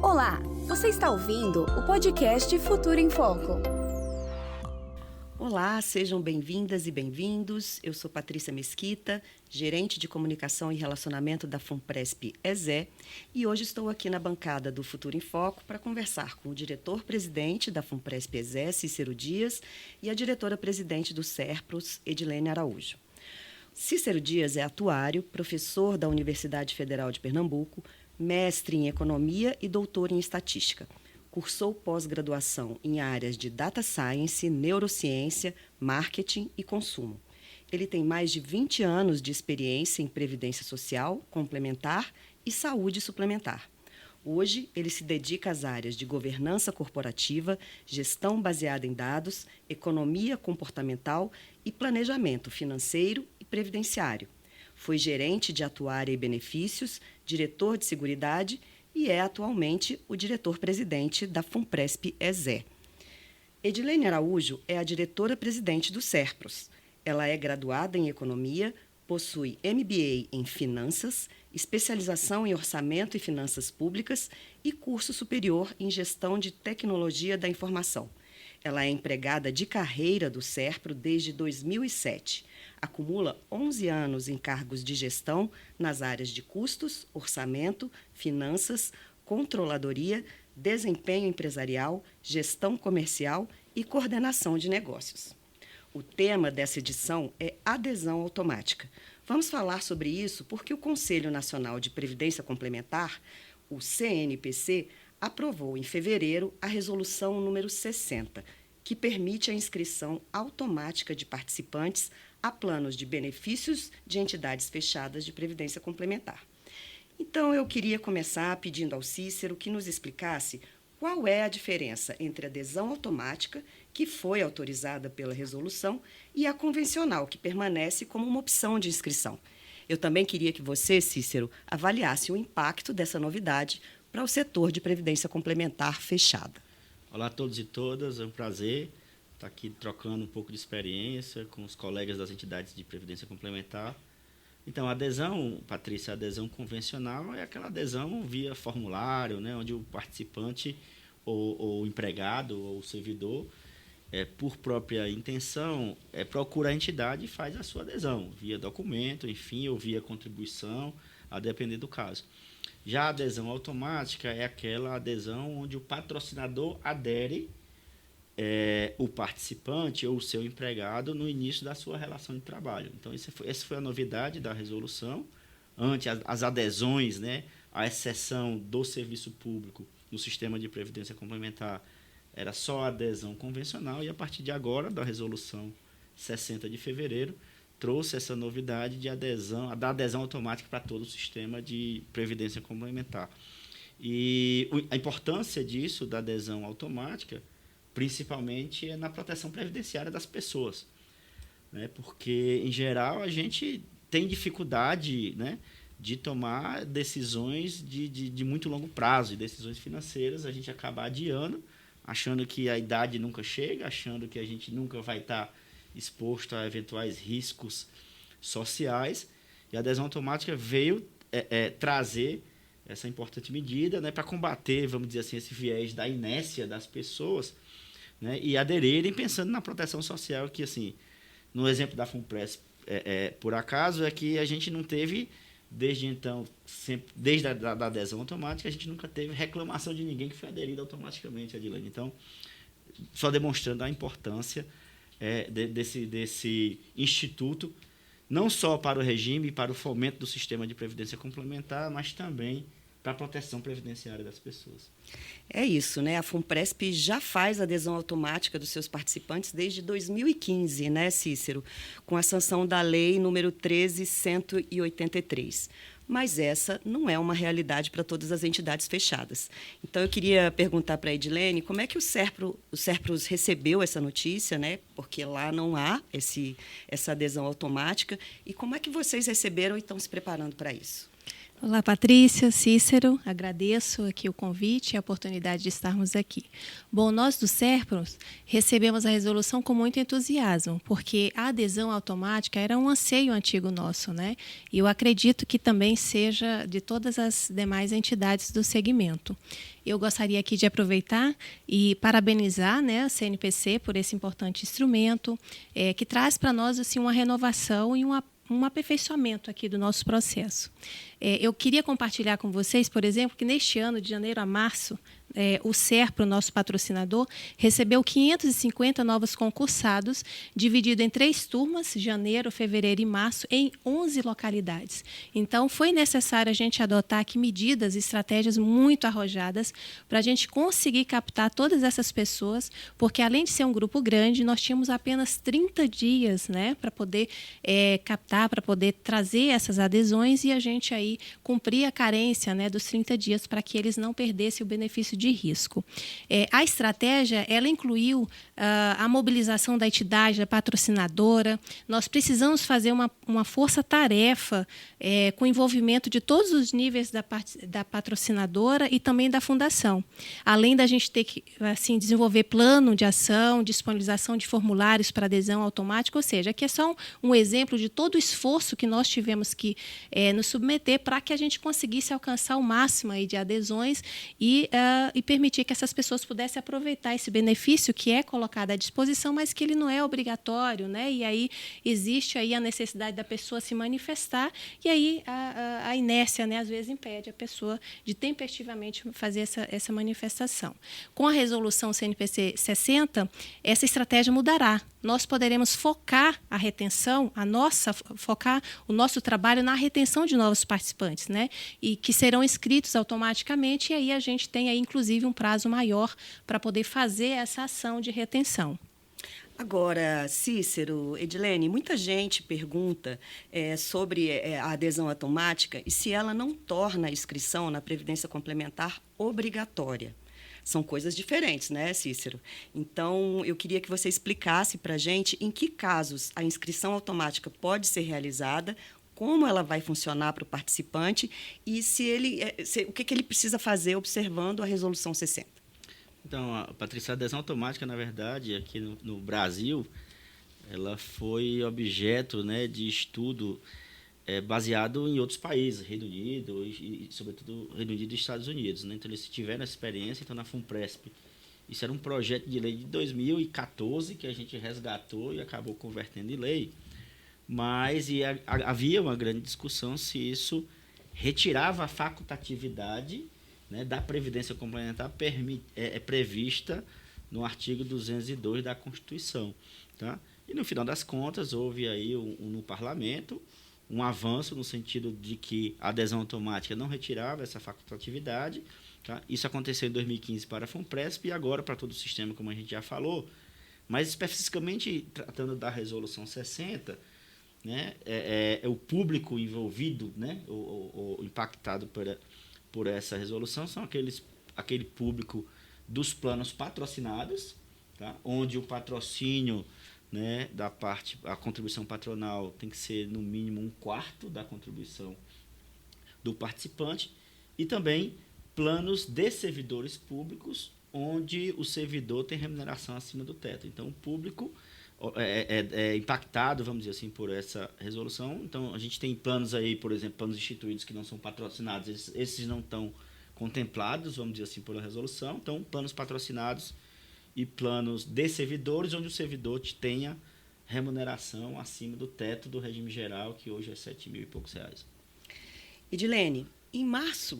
Olá, você está ouvindo o podcast Futuro em Foco. Olá, sejam bem-vindas e bem-vindos. Eu sou Patrícia Mesquita, gerente de comunicação e relacionamento da FUNPRESP-ESE, e hoje estou aqui na bancada do Futuro em Foco para conversar com o diretor-presidente da FUNPRESP-ESE, Cícero Dias, e a diretora-presidente do SERPROS, Edilene Araújo. Cícero Dias é atuário, professor da Universidade Federal de Pernambuco, mestre em economia e doutor em estatística. Cursou pós-graduação em áreas de data science, neurociência, marketing e consumo. Ele tem mais de 20 anos de experiência em previdência social, complementar e saúde suplementar. Hoje, ele se dedica às áreas de governança corporativa, gestão baseada em dados, economia comportamental e planejamento financeiro e previdenciário. Foi gerente de atuária e benefícios, diretor de seguridade e é atualmente o diretor-presidente da FUNPRESP-ESE. Edilene Araújo é a diretora-presidente do SERPROS. Ela é graduada em economia, possui MBA em finanças, especialização em orçamento e finanças públicas e curso superior em gestão de tecnologia da informação. Ela é empregada de carreira do SERPRO desde 2007. Acumula 11 anos em cargos de gestão nas áreas de custos, orçamento, finanças, controladoria, desempenho empresarial, gestão comercial e coordenação de negócios. O tema dessa edição é adesão automática. Vamos falar sobre isso porque o Conselho Nacional de Previdência Complementar, o CNPC, aprovou em fevereiro a resolução número 60, que permite a inscrição automática de participantes a planos de benefícios de entidades fechadas de previdência complementar. Então, eu queria começar pedindo ao Cícero que nos explicasse qual é a diferença entre a adesão automática, que foi autorizada pela resolução, e a convencional, que permanece como uma opção de inscrição. Eu também queria que você, Cícero, avaliasse o impacto dessa novidade para o setor de previdência complementar fechada. Olá a todos e todas, é um prazer estar aqui trocando um pouco de experiência com os colegas das entidades de previdência complementar. Então, a adesão, Patrícia, a adesão convencional é aquela adesão via formulário, né, onde o participante ou o empregado ou o servidor, por própria intenção, procura a entidade e faz a sua adesão, via documento, enfim, ou via contribuição, a depender do caso. Já a adesão automática é aquela adesão onde o patrocinador adere o participante ou o seu empregado no início da sua relação de trabalho. Então, essa foi a novidade da resolução. Antes, as adesões, né, à exceção do serviço público no sistema de previdência complementar, era só a adesão convencional, e a partir de agora, da resolução 60 de fevereiro, trouxe essa novidade da adesão automática para todo o sistema de previdência complementar. E a importância disso, da adesão automática, principalmente é na proteção previdenciária das pessoas, né? Porque, em geral, a gente tem dificuldade, né, de tomar decisões de muito longo prazo, e decisões financeiras a gente acaba adiando, achando que a idade nunca chega, achando que a gente nunca vai estar exposto a eventuais riscos sociais, e a adesão automática veio trazer essa importante medida, né, para combater, vamos dizer assim, esse viés da inércia das pessoas, né, e aderirem pensando na proteção social, que, assim, no exemplo da FUNPRESP, por acaso, é que a gente não teve, desde então, desde a adesão automática, a gente nunca teve reclamação de ninguém que foi aderido automaticamente, Adilene. Então, só demonstrando a importância desse instituto, não só para o regime e para o fomento do sistema de previdência complementar, mas também para a proteção previdenciária das pessoas. É isso, né? A FUNPRESP já faz adesão automática dos seus participantes desde 2015, né, Cícero? Com a sanção da lei número 13.183. Mas essa não é uma realidade para todas as entidades fechadas. Então, eu queria perguntar para a Edilene como é que o SERPROS recebeu essa notícia, né? Porque lá não há essa adesão automática. E como é que vocês receberam e estão se preparando para isso? Olá, Patrícia, Cícero, agradeço aqui o convite e a oportunidade de estarmos aqui. Bom, nós do SERPROS recebemos a resolução com muito entusiasmo, porque a adesão automática era um anseio antigo nosso, né? E eu acredito que também seja de todas as demais entidades do segmento. Eu gostaria aqui de aproveitar e parabenizar, né, a CNPC por esse importante instrumento, que traz para nós assim, uma renovação e um aperfeiçoamento aqui do nosso processo. Eu queria compartilhar com vocês, por exemplo, que neste ano, de janeiro a março, o SERPRO, nosso patrocinador, recebeu 550 novos concursados, dividido em 3 turmas, janeiro, fevereiro e março, em 11 localidades. Então, foi necessário a gente adotar aqui medidas e estratégias muito arrojadas para a gente conseguir captar todas essas pessoas, porque, além de ser um grupo grande, nós tínhamos apenas 30 dias, né, para poder captar, para poder trazer essas adesões e a gente aí cumprir a carência, né, dos 30 dias para que eles não perdessem o benefício de risco. A estratégia, ela incluiu a mobilização da entidade, da patrocinadora. Nós precisamos fazer uma força-tarefa com envolvimento de todos os níveis da patrocinadora e também da fundação. Além da gente ter que assim, desenvolver plano de ação, disponibilização de formulários para adesão automática, ou seja, aqui é só um exemplo de todo o esforço que nós tivemos que nos submeter para que a gente conseguisse alcançar o máximo aí de adesões e permitir que essas pessoas pudessem aproveitar esse benefício que é colocado à disposição, mas que ele não é obrigatório, né? E aí existe aí a necessidade da pessoa se manifestar e aí a inércia, né, às vezes impede a pessoa de tempestivamente fazer essa manifestação. Com a resolução CNPC 60, essa estratégia mudará. Nós poderemos focar a retenção, focar o nosso trabalho na retenção de novos participantes, né? E que serão inscritos automaticamente, e aí a gente tem aí, inclusive, um prazo maior para poder fazer essa ação de retenção. Agora, Cícero, Edilene, muita gente pergunta sobre a adesão automática e se ela não torna a inscrição na Previdência Complementar obrigatória. São coisas diferentes, né, Cícero? Então, eu queria que você explicasse para a gente em que casos a inscrição automática pode ser realizada, como ela vai funcionar para o participante e o que ele precisa fazer observando a Resolução 60. Então, Patrícia, a adesão automática, na verdade, aqui no Brasil, ela foi objeto, né, de estudo baseado em outros países, Reino Unido e sobretudo, Reino Unido e Estados Unidos. Né? Então, eles tiveram essa experiência, então, na FUNPRESP. Isso era um projeto de lei de 2014 que a gente resgatou e acabou convertendo em lei. Mas havia uma grande discussão se isso retirava a facultatividade, né, da Previdência Complementar prevista no artigo 202 da Constituição. Tá? E, no final das contas, houve aí no Parlamento um avanço no sentido de que a adesão automática não retirava essa facultatividade. Tá? Isso aconteceu em 2015 para a FUNPRESP e agora para todo o sistema, como a gente já falou. Mas, especificamente, tratando da Resolução 60, né, o público envolvido, né, o impactado por essa resolução são aquele público dos planos patrocinados, tá? Onde o patrocínio, né, a contribuição patronal tem que ser no mínimo 1/4 da contribuição do participante, e também planos de servidores públicos, onde o servidor tem remuneração acima do teto. Então, o público é impactado, vamos dizer assim, por essa resolução. Então, a gente tem planos aí, por exemplo, planos instituídos que não são patrocinados, esses não estão contemplados, vamos dizer assim, pela resolução. Então, planos patrocinados e planos de servidores, onde o servidor tenha remuneração acima do teto do regime geral, que hoje é R$7.000 e poucos. Edilene, em março,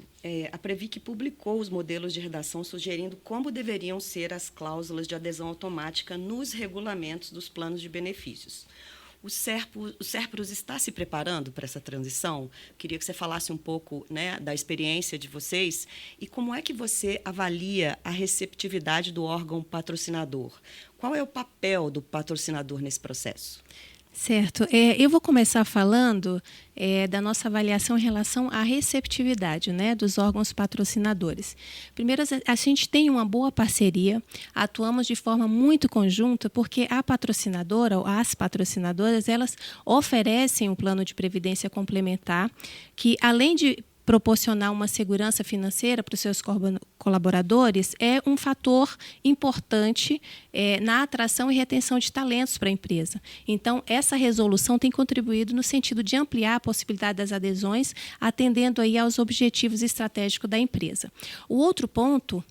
a Previc publicou os modelos de redação sugerindo como deveriam ser as cláusulas de adesão automática nos regulamentos dos planos de benefícios. O SERPROS está se preparando para essa transição? Queria que você falasse um pouco, né, da experiência de vocês e como é que você avalia a receptividade do órgão patrocinador. Qual é o papel do patrocinador nesse processo? Certo. Eu vou começar falando da nossa avaliação em relação à receptividade, né, dos órgãos patrocinadores. Primeiro, a gente tem uma boa parceria, atuamos de forma muito conjunta, porque a patrocinadora, ou as patrocinadoras, elas oferecem um plano de previdência complementar que, além de proporcionar uma segurança financeira para os seus colaboradores é um fator importante na atração e retenção de talentos para a empresa. Então, essa resolução tem contribuído no sentido de ampliar a possibilidade das adesões, atendendo aí aos objetivos estratégicos da empresa. O outro ponto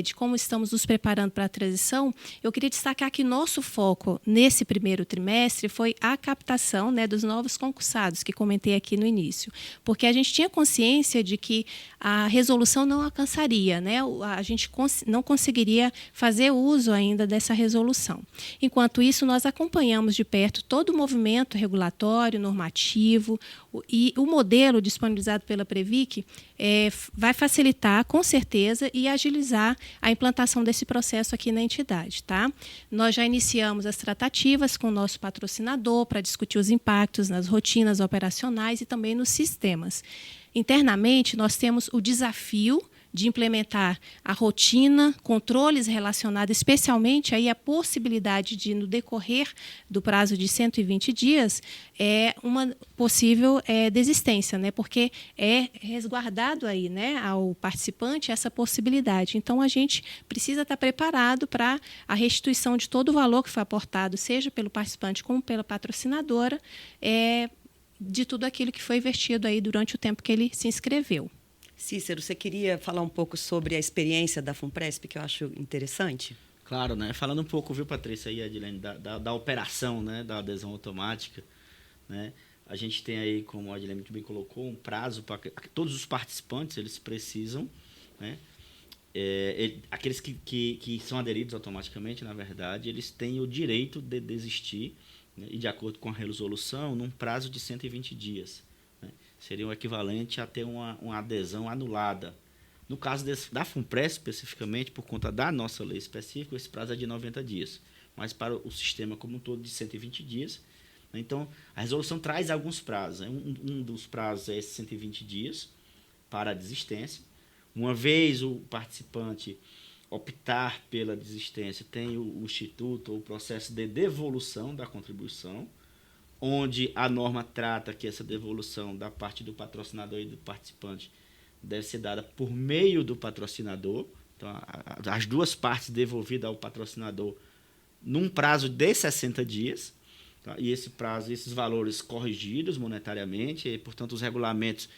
de como estamos nos preparando para a transição, eu queria destacar que nosso foco nesse primeiro trimestre foi a captação, né, dos novos concursados, que comentei aqui no início, porque a gente tinha consciência de que a resolução não alcançaria, né, a gente não conseguiria fazer uso ainda dessa resolução. Enquanto isso, nós acompanhamos de perto todo o movimento regulatório, normativo, e o modelo disponibilizado pela Previc vai facilitar, com certeza, e agilizar a implantação desse processo aqui na entidade. Tá? Nós já iniciamos as tratativas com o nosso patrocinador para discutir os impactos nas rotinas operacionais e também nos sistemas. Internamente, nós temos o desafio de implementar a rotina, controles relacionados especialmente aí à possibilidade de, no decorrer do prazo de 120 dias, uma possível desistência, né? Porque é resguardado aí, né, ao participante essa possibilidade. Então, a gente precisa estar preparado para a restituição de todo o valor que foi aportado, seja pelo participante como pela patrocinadora, de tudo aquilo que foi investido aí durante o tempo que ele se inscreveu. Cícero, você queria falar um pouco sobre a experiência da FUNPRESP, que eu acho interessante? Claro, né? Falando um pouco, viu, Patrícia e Adilene, da operação, né, da adesão automática, né? A gente tem aí, como a Adilene muito bem colocou, um prazo para todos os participantes, eles precisam, né? Aqueles que são aderidos automaticamente, na verdade, eles têm o direito de desistir, né, e de acordo com a resolução, num prazo de 120 dias. Seria o equivalente a ter uma adesão anulada. No caso da FUNPRESP, especificamente, por conta da nossa lei específica, esse prazo é de 90 dias. Mas para o sistema como um todo, de 120 dias. Então, a resolução traz alguns prazos. Um dos prazos é esses 120 dias para a desistência. Uma vez o participante optar pela desistência, tem o instituto ou o processo de devolução da contribuição, onde a norma trata que essa devolução da parte do patrocinador e do participante deve ser dada por meio do patrocinador. Então, as duas partes devolvidas ao patrocinador num prazo de 60 dias. Tá? E esse prazo, esses valores corrigidos monetariamente, e, portanto, os regulamentos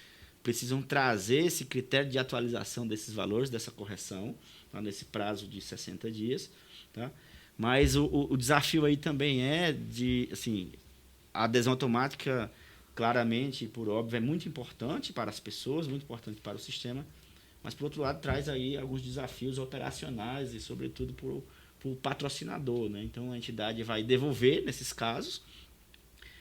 precisam trazer esse critério de atualização desses valores, dessa correção, tá? Nesse prazo de 60 dias. Tá? Mas o desafio aí também é de, assim, a adesão automática, claramente, por óbvio, é muito importante para as pessoas, muito importante para o sistema, mas, por outro lado, traz aí alguns desafios operacionais e, sobretudo, para o patrocinador, né? Então, a entidade vai devolver, nesses casos,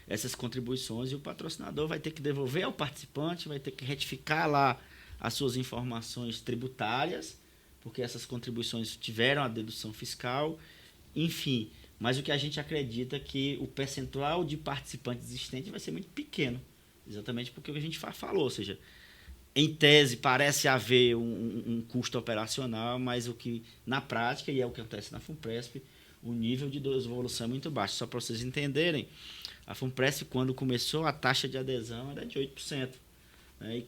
essas contribuições e o patrocinador vai ter que devolver ao participante, vai ter que retificar lá as suas informações tributárias, porque essas contribuições tiveram a dedução fiscal, enfim. Mas o que a gente acredita é que o percentual de participantes existentes vai ser muito pequeno, exatamente porque o que a gente falou, ou seja, em tese parece haver um custo operacional, mas o que na prática, e é o que acontece na FUNPRESP, o nível de devolução é muito baixo. Só para vocês entenderem, a FUNPRESP, quando começou, a taxa de adesão era de 8%. Né?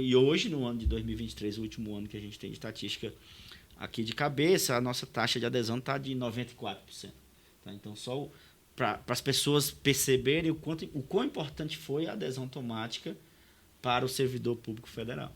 E hoje, no ano de 2023, o último ano que a gente tem de estatística aqui de cabeça, a nossa taxa de adesão está de 94%. Tá? Então, só para as pessoas perceberem o quão importante foi a adesão automática para o servidor público federal.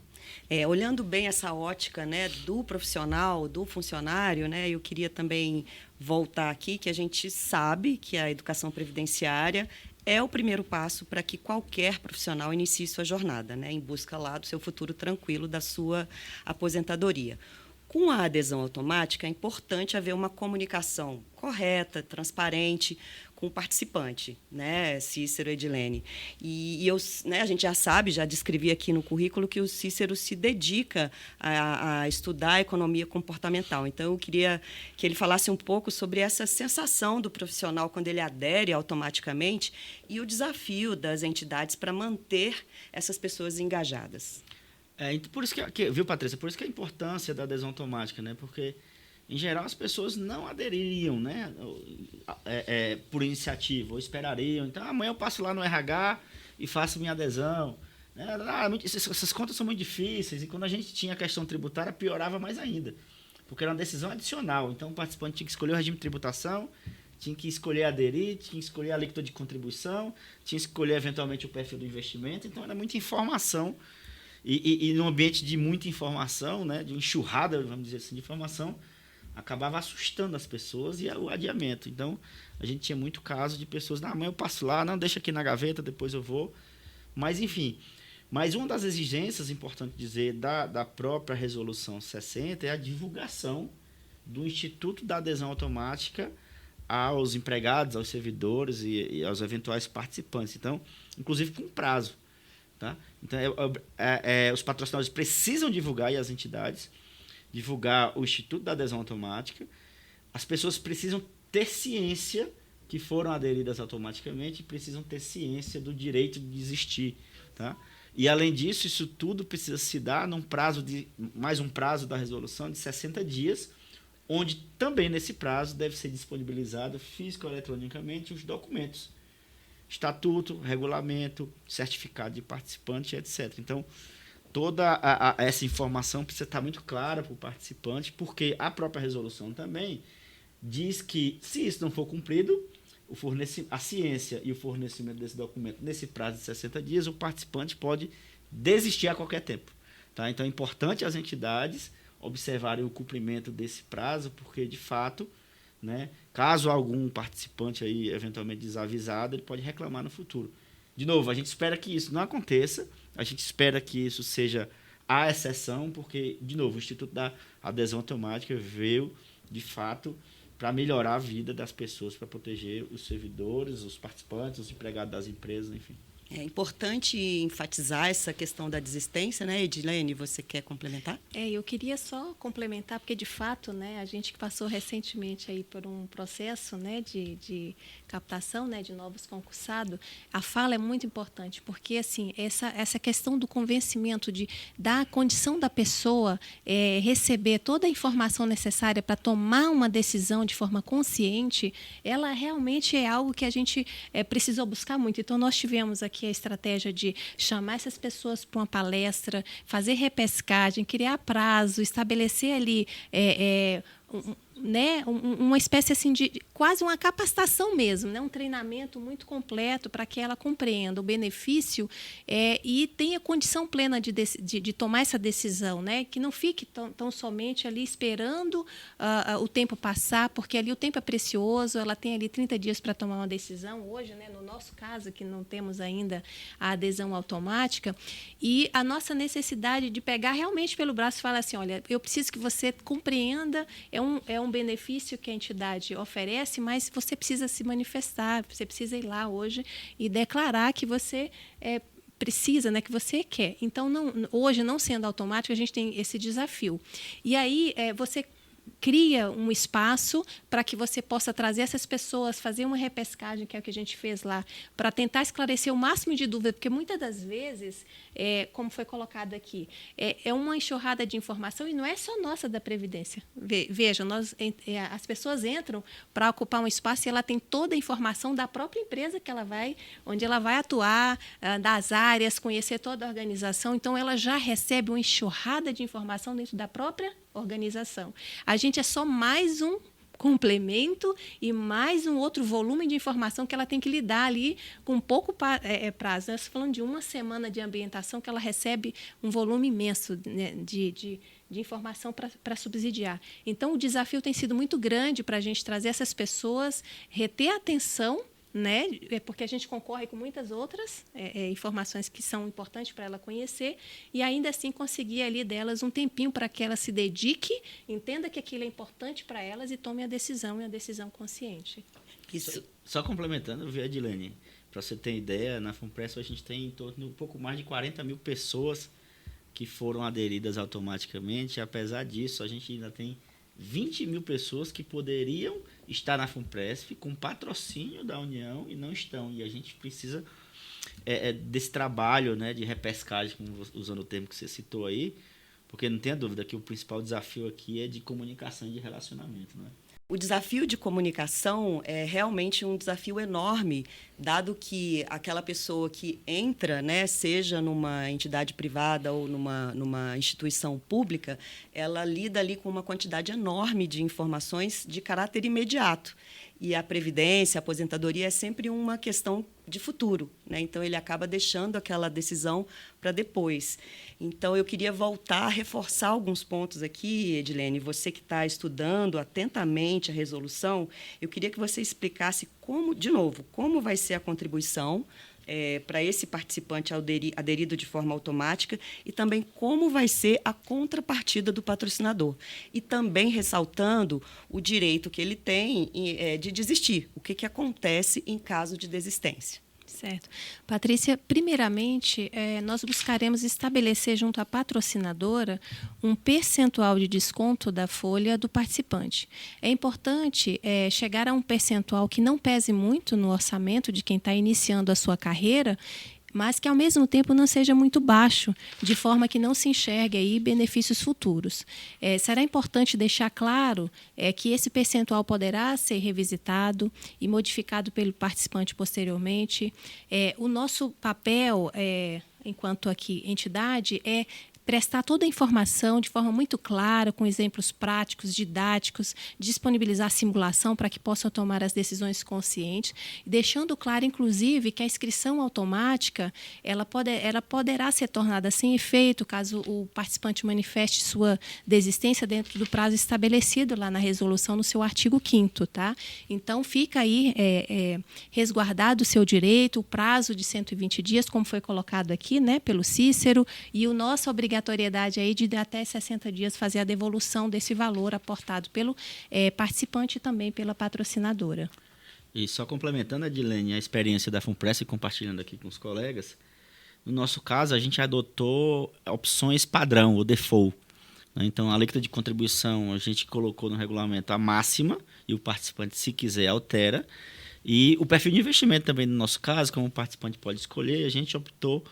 Olhando bem essa ótica, né, do profissional, do funcionário, né, eu queria também voltar aqui que a gente sabe que a educação previdenciária é o primeiro passo para que qualquer profissional inicie sua jornada, né, em busca lá do seu futuro tranquilo, da sua aposentadoria. Com a adesão automática, é importante haver uma comunicação correta, transparente, com o participante, né, Cícero e Edilene. E a gente já sabe, já descrevi aqui no currículo, que o Cícero se dedica a estudar a economia comportamental. Então, eu queria que ele falasse um pouco sobre essa sensação do profissional quando ele adere automaticamente e o desafio das entidades para manter essas pessoas engajadas. Então, por isso viu, Patrícia? Por isso que a importância da adesão automática, né? Porque, em geral, as pessoas não adeririam, né? Por iniciativa, ou esperariam. Então, amanhã eu passo lá no RH e faço minha adesão. Né? Essas contas são muito difíceis, e quando a gente tinha a questão tributária, piorava mais ainda, porque era uma decisão adicional. Então, o participante tinha que escolher o regime de tributação, tinha que escolher aderir, tinha que escolher a alíquota de contribuição, tinha que escolher, eventualmente, o perfil do investimento. Então, era muita informação. E num ambiente de muita informação, né, de enxurrada, vamos dizer assim, de informação, acabava assustando as pessoas e o adiamento. Então, a gente tinha muito caso de pessoas, não, amanhã eu passo lá, não, deixa aqui na gaveta, depois eu vou. Mas, enfim. Mas uma das exigências, importante dizer, da própria Resolução 60 é a divulgação do Instituto da Adesão Automática aos empregados, aos servidores e aos eventuais participantes. Então, inclusive com prazo. Tá? Então, os patrocinadores precisam divulgar, e as entidades, divulgar o Instituto da Adesão Automática. As pessoas precisam ter ciência que foram aderidas automaticamente e precisam ter ciência do direito de desistir. Tá? E, além disso, isso tudo precisa se dar num prazo mais um prazo da resolução de 60 dias, onde também nesse prazo deve ser disponibilizado físico ou eletronicamente os documentos. Estatuto, regulamento, certificado de participante, etc. Então, toda essa informação precisa estar muito clara para o participante, porque a própria resolução também diz que, se isso não for cumprido, a ciência e o fornecimento desse documento nesse prazo de 60 dias, o participante pode desistir a qualquer tempo. Tá? Então, é importante as entidades observarem o cumprimento desse prazo, porque, de fato, né, caso algum participante aí eventualmente desavisado, ele pode reclamar no futuro. De novo, a gente espera que isso não aconteça, a gente espera que isso seja a exceção, porque, de novo, o Instituto da Adesão Automática veio, de fato, para melhorar a vida das pessoas, para proteger os servidores, os participantes, os empregados das empresas, enfim. É importante enfatizar essa questão da desistência, né, Edilene? Você quer complementar? Eu queria só complementar, porque, de fato, né, a gente que passou recentemente aí por um processo, né, de captação, né, de novos concursados, a fala é muito importante, porque, assim, essa questão do convencimento, da condição da pessoa receber toda a informação necessária para tomar uma decisão de forma consciente, ela realmente é algo que a gente precisou buscar muito. Então, nós tivemos aqui a estratégia de chamar essas pessoas para uma palestra, fazer repescagem, criar prazo, estabelecer ali uma espécie assim de quase uma capacitação mesmo, né? Um treinamento muito completo para que ela compreenda o benefício e tenha condição plena de tomar essa decisão, né? Que não fique tão somente ali esperando o tempo passar, porque ali o tempo é precioso, ela tem ali 30 dias para tomar uma decisão. Hoje, né, no nosso caso, que não temos ainda a adesão automática, e a nossa necessidade de pegar realmente pelo braço e falar assim, olha, eu preciso que você compreenda, é um benefício que a entidade oferece, mas você precisa se manifestar, você precisa ir lá hoje e declarar que você precisa, né, que você quer. Então, hoje, não sendo automático, a gente tem esse desafio. E aí, você cria um espaço para que você possa trazer essas pessoas, fazer uma repescagem, que é o que a gente fez lá, para tentar esclarecer o máximo de dúvida, porque muitas das vezes, como foi colocado aqui, é uma enxurrada de informação e não é só nossa da Previdência. Veja, as pessoas entram para ocupar um espaço e ela tem toda a informação da própria empresa onde ela vai atuar, das áreas, conhecer toda a organização, então ela já recebe uma enxurrada de informação dentro da própria organização. A gente é só mais um complemento e mais um outro volume de informação que ela tem que lidar ali com pouco prazo. Nós estamos falando de uma semana de ambientação que ela recebe um volume imenso, né, de informação para subsidiar. Então, o desafio tem sido muito grande para a gente trazer essas pessoas, reter a atenção, né? Porque a gente concorre com muitas outras informações que são importantes para ela conhecer e ainda assim conseguir ali delas um tempinho para que ela se dedique, entenda que aquilo é importante para elas e tome a decisão, e a decisão consciente. Isso. Só complementando, viu, Edilene? Para você ter ideia, na FUNPRESP a gente tem em torno de um pouco mais de 40 mil pessoas que foram aderidas automaticamente. Apesar disso, a gente ainda tem 20 mil pessoas que poderiam estar na FUNPRESP com patrocínio da União e não estão. E a gente precisa desse trabalho, né, de repescagem, usando o termo que você citou aí, porque não tenha dúvida que o principal desafio aqui é de comunicação e de relacionamento, né? O desafio de comunicação é realmente um desafio enorme, dado que aquela pessoa que entra, né, seja numa entidade privada ou numa instituição pública, ela lida ali com uma quantidade enorme de informações de caráter imediato. E a previdência, a aposentadoria é sempre uma questão de futuro, né? Então, ele acaba deixando aquela decisão para depois. Então, eu queria voltar a reforçar alguns pontos aqui, Edilene. Você que está estudando atentamente a resolução, eu queria que você explicasse como, de novo, como vai ser a contribuição para esse participante aderido de forma automática e também como vai ser a contrapartida do patrocinador. E também ressaltando o direito que ele tem de desistir, o que acontece em caso de desistência. Certo. Patrícia, primeiramente, nós buscaremos estabelecer junto à patrocinadora um percentual de desconto da folha do participante. É importante chegar a um percentual que não pese muito no orçamento de quem está iniciando a sua carreira, mas que, ao mesmo tempo, não seja muito baixo, de forma que não se enxergue aí benefícios futuros. Será importante deixar claro que esse percentual poderá ser revisitado e modificado pelo participante posteriormente. O nosso papel, enquanto aqui entidade, é prestar toda a informação de forma muito clara, com exemplos práticos, didáticos, disponibilizar simulação para que possam tomar as decisões conscientes, deixando claro, inclusive, que a inscrição automática ela poderá ser tornada sem efeito caso o participante manifeste sua desistência dentro do prazo estabelecido lá na resolução, no seu artigo 5º, tá? Então, fica aí resguardado o seu direito, o prazo de 120 dias, como foi colocado aqui, né, pelo Cícero, e a nossa obrigatoriedade aí de até 60 dias fazer a devolução desse valor aportado pelo participante e também pela patrocinadora. E só complementando, Edilene, a experiência da FUNPRESP e compartilhando aqui com os colegas, no nosso caso, a gente adotou opções padrão, o default. Então, a alíquota de contribuição, a gente colocou no regulamento a máxima, e o participante, se quiser, altera. E o perfil de investimento também, no nosso caso, como o participante pode escolher, a gente optou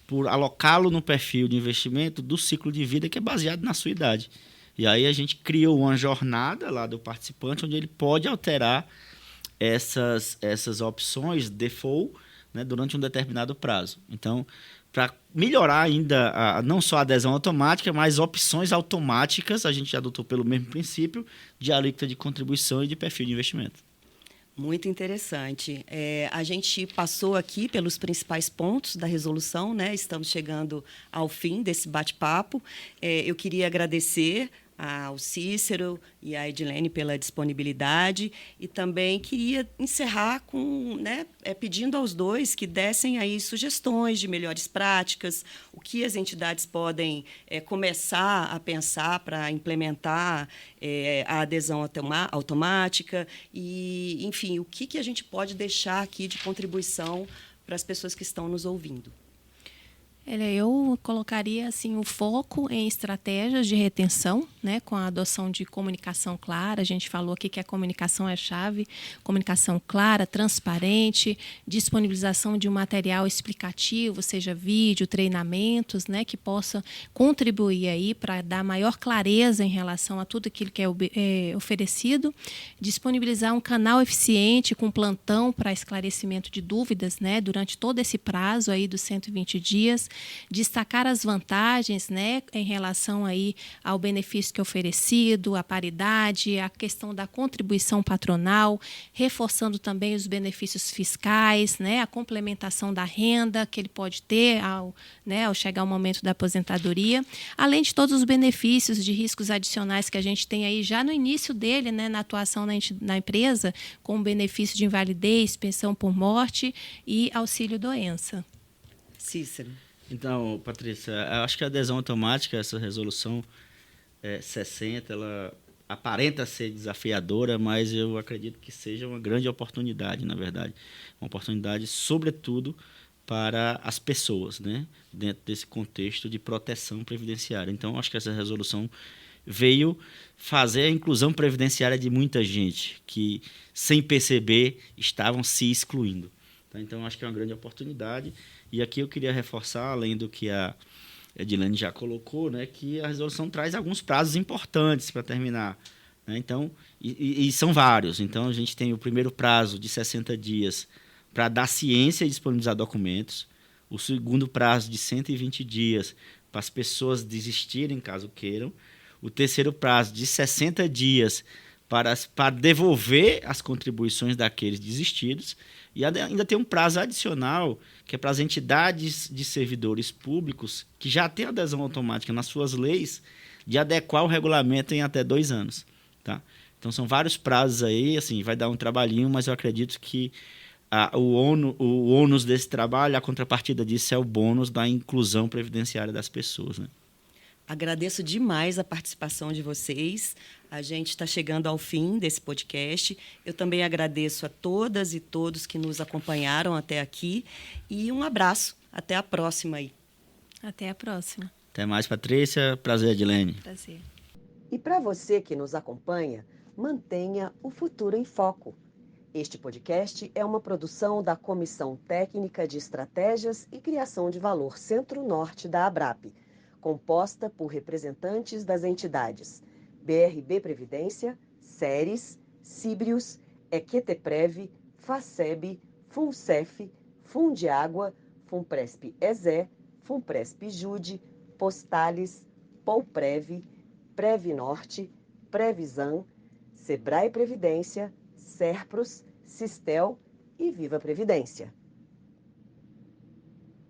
por alocá-lo no perfil de investimento do ciclo de vida que é baseado na sua idade. E aí a gente criou uma jornada lá do participante onde ele pode alterar essas opções default, né, durante um determinado prazo. Então, para melhorar ainda não só a adesão automática, mas opções automáticas, a gente adotou pelo mesmo princípio de alíquota de contribuição e de perfil de investimento. Muito interessante. A gente passou aqui pelos principais pontos da resolução, né? Estamos chegando ao fim desse bate-papo. Eu queria agradecer ao Cícero e à Edilene pela disponibilidade e também queria encerrar com, pedindo aos dois que dessem aí sugestões de melhores práticas, o que as entidades podem começar a pensar para implementar a adesão automática e, enfim, o que a gente pode deixar aqui de contribuição para as pessoas que estão nos ouvindo. Eu colocaria assim, o foco em estratégias de retenção, né, com a adoção de comunicação clara. A gente falou aqui que a comunicação é chave, comunicação clara, transparente, disponibilização de um material explicativo, seja vídeo, treinamentos, né, que possa contribuir aí para dar maior clareza em relação a tudo aquilo que é oferecido, disponibilizar um canal eficiente com plantão para esclarecimento de dúvidas, né, durante todo esse prazo aí dos 120 dias, destacar as vantagens, né, em relação aí ao benefício que é oferecido, a paridade, a questão da contribuição patronal, reforçando também os benefícios fiscais, né, a complementação da renda que ele pode ter ao chegar o momento da aposentadoria, além de todos os benefícios de riscos adicionais que a gente tem aí já no início dele, né, na atuação na empresa, com benefício de invalidez, pensão por morte e auxílio-doença. Cícero. Então, Patrícia, eu acho que a adesão automática, essa resolução 60, ela aparenta ser desafiadora, mas eu acredito que seja uma grande oportunidade, na verdade. Uma oportunidade, sobretudo, para as pessoas, né? Dentro desse contexto de proteção previdenciária. Então, acho que essa resolução veio fazer a inclusão previdenciária de muita gente que, sem perceber, estavam se excluindo. Então, acho que é uma grande oportunidade. E aqui eu queria reforçar, além do que a Edilene já colocou, né, que a resolução traz alguns prazos importantes para terminar né? Então, e são vários. Então, a gente tem o primeiro prazo de 60 dias para dar ciência e disponibilizar documentos. O segundo prazo de 120 dias para as pessoas desistirem, caso queiram. O terceiro prazo de 60 dias para devolver as contribuições daqueles desistidos. E ainda tem um prazo adicional, que é para as entidades de servidores públicos que já têm adesão automática nas suas leis, de adequar o regulamento em até 2 anos. Tá? Então, são vários prazos aí, assim, vai dar um trabalhinho, mas eu acredito que o ônus desse trabalho, a contrapartida disso é o bônus da inclusão previdenciária das pessoas, né? Agradeço demais a participação de vocês. A gente está chegando ao fim desse podcast. Eu também agradeço a todas e todos que nos acompanharam até aqui. E um abraço. Até a próxima aí. Até a próxima. Até mais, Patrícia. Prazer, Edilene. Prazer. E para você que nos acompanha, mantenha o Futuro em Foco. Este podcast é uma produção da Comissão Técnica de Estratégias e Criação de Valor Centro-Norte da ABRAP, composta por representantes das entidades BRB Previdência, Ceres, Cibrius, Equeteprev, Faceb, Funcef, Fundiágua, Funpresp-EZé, Funpresp-Jude, Postales, Polprev, Previnorte, Previsan, Sebrae Previdência, Serpros, Sistel e Viva Previdência.